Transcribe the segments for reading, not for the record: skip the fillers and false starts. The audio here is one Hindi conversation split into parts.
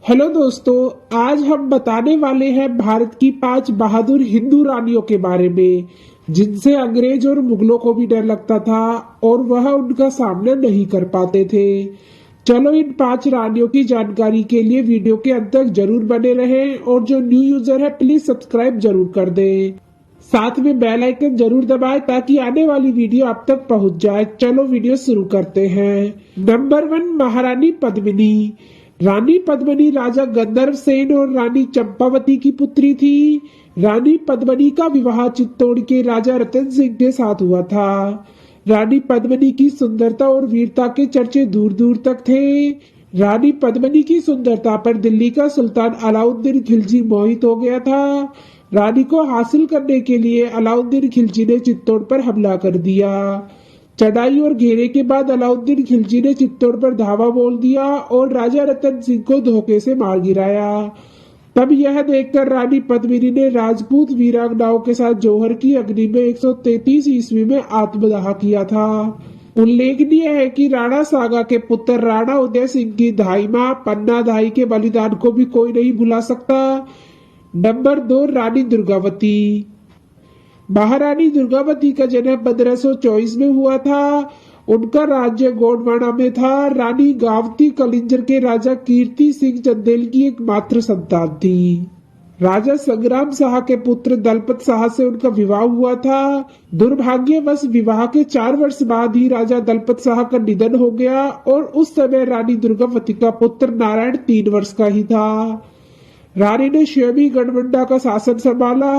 हेलो दोस्तों, आज हम बताने वाले हैं भारत की 5 बहादुर हिंदू रानियों के बारे में जिनसे अंग्रेज और मुगलों को भी डर लगता था और वह उनका सामना नहीं कर पाते थे। चलो इन 5 रानियों की जानकारी के लिए वीडियो के अंत तक जरूर बने रहें और जो न्यू यूजर है प्लीज सब्सक्राइब जरूर कर दें। साथ में बेल आइकन जरूर दबाएं ताकि आने वाली वीडियो आप तक पहुंच जाए। चलो वीडियो शुरू करते हैं। नंबर 1, महारानी पद्मिनी। रानी पद्मिनी राजा गंधर्व सेन और रानी चंपावती की पुत्री थी। रानी पद्मिनी का विवाह चित्तौड़ के राजा रतन सिंह के साथ हुआ था। रानी पद्मिनी की सुंदरता और वीरता के चर्चे दूर दूर तक थे। रानी पद्मिनी की सुंदरता पर दिल्ली का सुल्तान अलाउद्दीन खिलजी मोहित हो गया था। रानी को हासिल करने के लिए अलाउद्दीन खिलजी ने चित्तौड़ पर हमला कर दिया। चढ़ाई और घेरे के बाद अलाउद्दीन खिलजी ने चित्तौड़ पर धावा बोल दिया और राजा रतन सिंह को धोखे से मार गिराया। तब यह देखकर रानी पद्मिनी ने राजपूत वीरांगनाओं के साथ जौहर की अग्नि में 133 ईस्वी में आत्मदाह किया था। उल्लेखनीय है कि राणा सागा के पुत्र राणा उदय सिंह की धाई मां पन्ना धाई के बलिदान को भी कोई नहीं भुला सकता। नंबर 2, रानी दुर्गावती। महारानी दुर्गावती का जन्म 1524 में हुआ था। उनका राज्य गोंडवाना में था। रानी गावती कलिंजर के राजा कीर्ति सिंह चंदेल की एकमात्र संतान थी। राजा संग्राम शाह के पुत्र दलपत शाह से उनका विवाह हुआ था। दुर्भाग्यवश विवाह के 4 वर्ष बाद ही राजा दलपत शाह का निधन हो गया और उस समय रानी दुर्गावती का पुत्र नारायण 3 वर्ष का ही था। रानी ने शेमी गढ़मुंडा का शासन संभाला।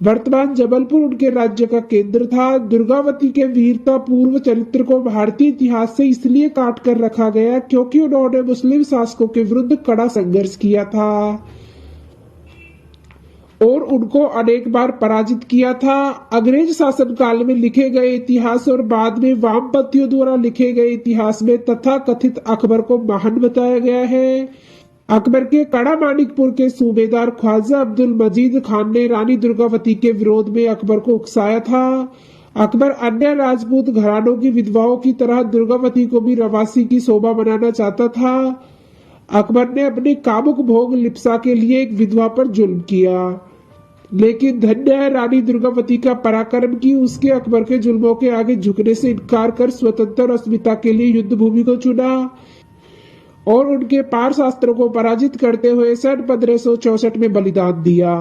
वर्तमान जबलपुर उनके राज्य का केंद्र था। दुर्गावती के वीरता पूर्व चरित्र को भारतीय इतिहास से इसलिए काट कर रखा गया क्योंकि उन्होंने मुस्लिम शासकों के विरुद्ध कड़ा संघर्ष किया था और उनको अनेक बार पराजित किया था। अंग्रेज शासन काल में लिखे गए इतिहास और बाद में वामपंथियों द्वारा लिखे गए इतिहास में तथा कथित अकबर को महान बताया गया है। अकबर के कड़ा मानिकपुर के सूबेदार ख्वाजा अब्दुल मजीद खान ने रानी दुर्गावती के विरोध में अकबर को उकसाया था। अकबर अन्य राजपूत घरानों की विधवाओं की तरह दुर्गावती को भी रवासी की शोभा बनाना चाहता था। अकबर ने अपने कामुक भोग लिप्सा के लिए एक विधवा पर जुल्म किया, लेकिन धन्य है रानी दुर्गावती का पराक्रम की उसके अकबर के जुल्मों के आगे झुकने से इनकार कर स्वतंत्र और अस्मिता के लिए युद्ध भूमि को चुना और उनके पार शास्त्रों को पराजित करते हुए सन 1564 में बलिदान दिया।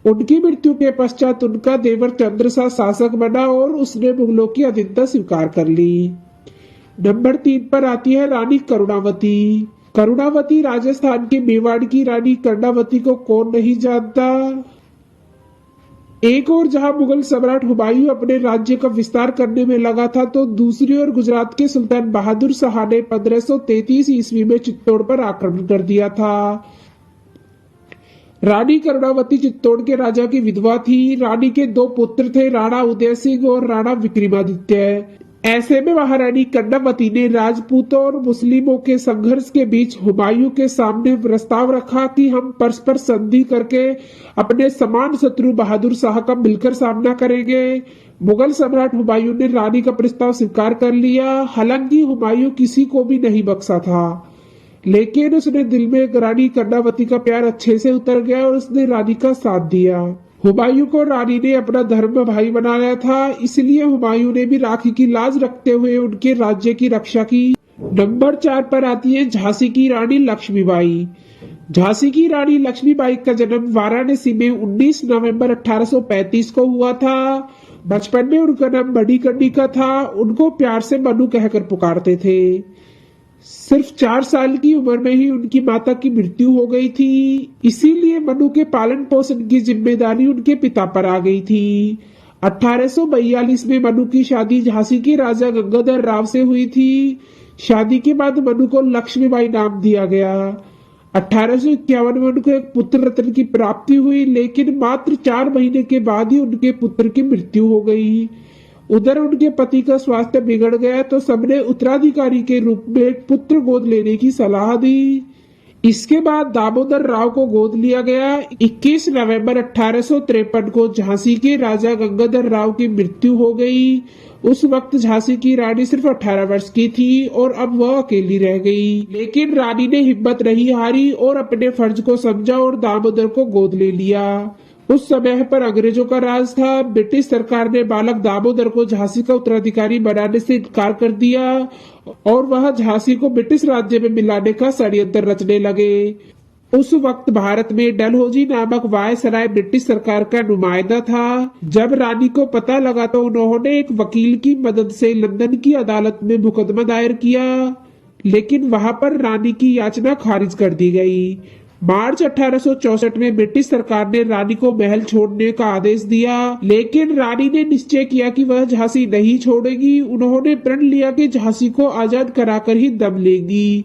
उनकी मृत्यु के पश्चात उनका देवर चंद्रशाह शासक बना और उसने मुगलों की अधीनता स्वीकार कर ली। नंबर 3 पर आती है रानी करुणावती। करुणावती राजस्थान के मेवाड़ की रानी कर्णावती को कौन नहीं जानता। एक और जहां मुगल सम्राट हुमायूं अपने राज्य का विस्तार करने में लगा था तो दूसरी ओर गुजरात के सुल्तान बहादुर शाह ने 1533 ईस्वी में चित्तौड़ पर आक्रमण कर दिया था। रानी करुणावती चित्तौड़ के राजा की विधवा थी। रानी के 2 पुत्र थे, राणा उदय सिंह और राणा विक्रमादित्य। ऐसे में महारानी कर्णावती ने राजपूतों और मुस्लिमों के संघर्ष के बीच हुमायूं के सामने प्रस्ताव रखा कि हम परस्पर संधि करके अपने समान शत्रु बहादुर शाह का मिलकर सामना करेंगे। मुगल सम्राट हुमायूं ने रानी का प्रस्ताव स्वीकार कर लिया। हालांकि हुमायूं किसी को भी नहीं बख्शा था, लेकिन उसने दिल में रानी कर्णावती का प्यार अच्छे से उतर गया और उसने रानी का साथ दिया। हुमायूं को रानी ने अपना धर्म भाई बनाया था, इसलिए हुमायूं ने भी राखी की लाज रखते हुए उनके राज्य की रक्षा की। नंबर 4 पर आती है झांसी की रानी लक्ष्मीबाई। झांसी की रानी लक्ष्मीबाई का जन्म वाराणसी में 19 नवंबर 1835 को हुआ था। बचपन में उनका नाम मणिकर्णिका था। उनको प्यार से मनु कहकर पुकारते थे। सिर्फ 4 साल की उम्र में ही उनकी माता की मृत्यु हो गई थी, इसीलिए मनु के पालन पोषण की जिम्मेदारी उनके पिता पर आ गई थी। 1842 में मनु की शादी झांसी के राजा गंगाधर राव से हुई थी। शादी के बाद मनु को लक्ष्मीबाई नाम दिया गया। 1851 में उनको एक पुत्र रत्न की प्राप्ति हुई, लेकिन मात्र 4 महीने के बाद ही उनके पुत्र की मृत्यु हो गई। उधर उनके पति का स्वास्थ्य बिगड़ गया तो सबने उत्तराधिकारी के रूप में एक पुत्र गोद लेने की सलाह दी। इसके बाद दामोदर राव को गोद लिया गया। 21 नवंबर 1853 को झांसी के राजा गंगाधर राव की मृत्यु हो गई। उस वक्त झांसी की रानी सिर्फ 18 वर्ष की थी और अब वह अकेली रह गई। लेकिन रानी ने हिम्मत नहीं हारी और अपने फर्ज को समझा और दामोदर को गोद ले लिया। उस समय पर अंग्रेजों का राज था। ब्रिटिश सरकार ने बालक दामोदर को झांसी का उत्तराधिकारी बनाने से इनकार कर दिया और वह झांसी को ब्रिटिश राज्य में मिलाने का षड्यंत्र रचने लगे। उस वक्त भारत में डलहौजी नामक वायसराय ब्रिटिश सरकार का नुमाइंदा था। जब रानी को पता लगा तो उन्होंने एक वकील की मदद से लंदन की अदालत में मुकदमा दायर किया, लेकिन वहां पर रानी की याचना खारिज कर दी गई। मार्च 1864 में ब्रिटिश सरकार ने रानी को महल छोड़ने का आदेश दिया, लेकिन रानी ने निश्चय किया कि वह झांसी नहीं छोड़ेगी। उन्होंने प्रण लिया कि झांसी को आजाद कराकर ही दम लेगी,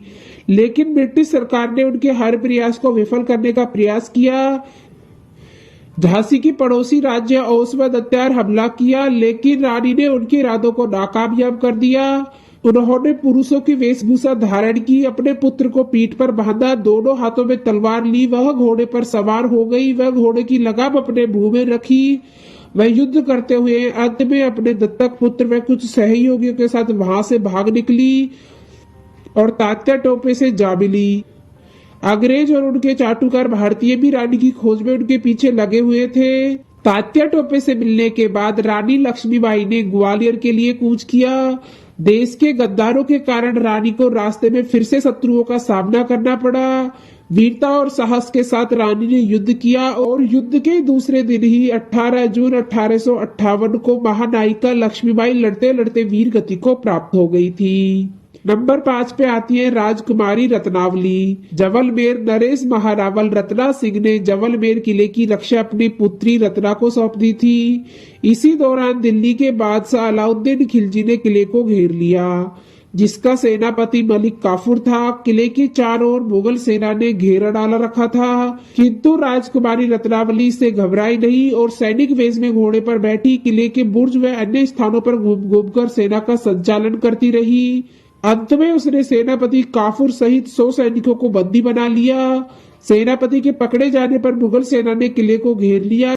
लेकिन ब्रिटिश सरकार ने उनके हर प्रयास को विफल करने का प्रयास किया। झांसी की पड़ोसी राज्य औसवदत्यार हमला किया, लेकिन रानी ने उनके इरादों को नाकामयाब कर दिया। उन्होंने पुरुषों की वेशभूषा धारण की, अपने पुत्र को पीठ पर बांधा, दोनों हाथों में तलवार ली, वह घोड़े पर सवार हो गई। वह घोड़े की लगाम अपने मुंह में रखी। वह युद्ध करते हुए अंत में अपने दत्तक पुत्र व कुछ सहयोगियों के साथ वहां से भाग निकली और तात्या टोपे से जा मिली। अंग्रेज और उनके चाटुकार भारतीय भी रानी की खोज में उनके पीछे लगे हुए थे। तात्या टोपे से मिलने के बाद रानी लक्ष्मीबाई ने ग्वालियर के लिए कूच किया। देश के गद्दारों के कारण रानी को रास्ते में फिर से शत्रुओं का सामना करना पड़ा। वीरता और साहस के साथ रानी ने युद्ध किया और युद्ध के दूसरे दिन ही 18 जून 1858 को महानायिका लक्ष्मीबाई लड़ते लड़ते वीर गति को प्राप्त हो गई थी। नंबर 5 पे आती है राजकुमारी रत्नावली। जवलमेर नरेश महारावल रत्ना सिंह ने जवलमेर किले की रक्षा अपनी पुत्री रत्ना को सौंप दी थी। इसी दौरान दिल्ली के बादशाह अलाउद्दीन खिलजी ने किले को घेर लिया, जिसका सेनापति मलिक काफूर था। किले की चारों ओर मुगल सेना ने घेरा डाला रखा था, किंतु राजकुमारी रत्नावली से घबराई नहीं और सैनिक वेश में घोड़े पर बैठी किले के बुर्ज व अन्य स्थानों पर घूम घूम कर सेना का संचालन करती रही। अंत में उसने सेनापति काफूर सहित 100 सैनिकों को बंदी बना लिया। सेनापति के पकड़े जाने पर मुगल सेना ने किले को घेर लिया।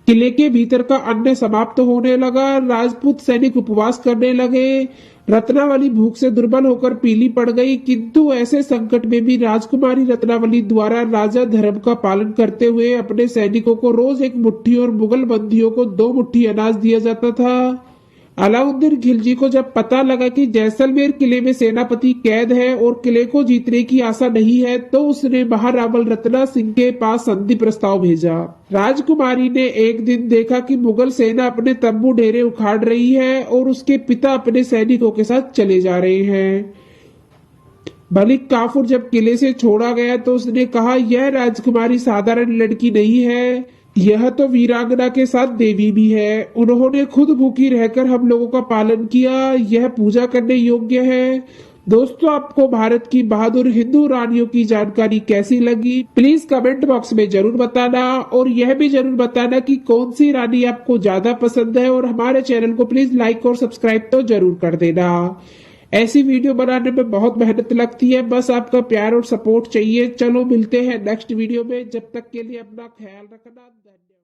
किले के भीतर का अन्न समाप्त होने लगा। राजपूत सैनिक उपवास करने लगे। रत्नावली भूख से दुर्बल होकर पीली पड़ गई, किंतु ऐसे संकट में भी राजकुमारी रत्नावली द्वारा राजा धर्म का पालन करते हुए अपने सैनिकों को रोज 1 मुट्ठी और मुगल बंदियों को 2 मुट्ठी अनाज दिया जाता था। अलाउद्दीन खिलजी को जब पता लगा कि जैसलमेर किले में सेनापति कैद है और किले को जीतने की आशा नहीं है, तो उसने महारावल रत्ना सिंह के पास संधि प्रस्ताव भेजा। राजकुमारी ने एक दिन देखा कि मुगल सेना अपने तंबू डेरे उखाड़ रही है और उसके पिता अपने सैनिकों के साथ चले जा रहे हैं। मलिक काफूर जब किले से छोड़ा गया तो उसने कहा, यह राजकुमारी साधारण लड़की नहीं है, यह तो वीरांगना के साथ देवी भी है। उन्होंने खुद भूखी रहकर हम लोगों का पालन किया, यह पूजा करने योग्य है। दोस्तों, आपको भारत की बहादुर हिंदू रानियों की जानकारी कैसी लगी, प्लीज कमेंट बॉक्स में जरूर बताना और यह भी जरूर बताना कि कौन सी रानी आपको ज्यादा पसंद है। और हमारे चैनल को प्लीज लाइक और सब्सक्राइब तो जरूर कर देना। ऐसी वीडियो बनाने में बहुत मेहनत लगती है, बस आपका प्यार और सपोर्ट चाहिए। चलो मिलते हैं नेक्स्ट वीडियो में, जब तक के लिए अपना ख्याल रखना। धन्यवाद।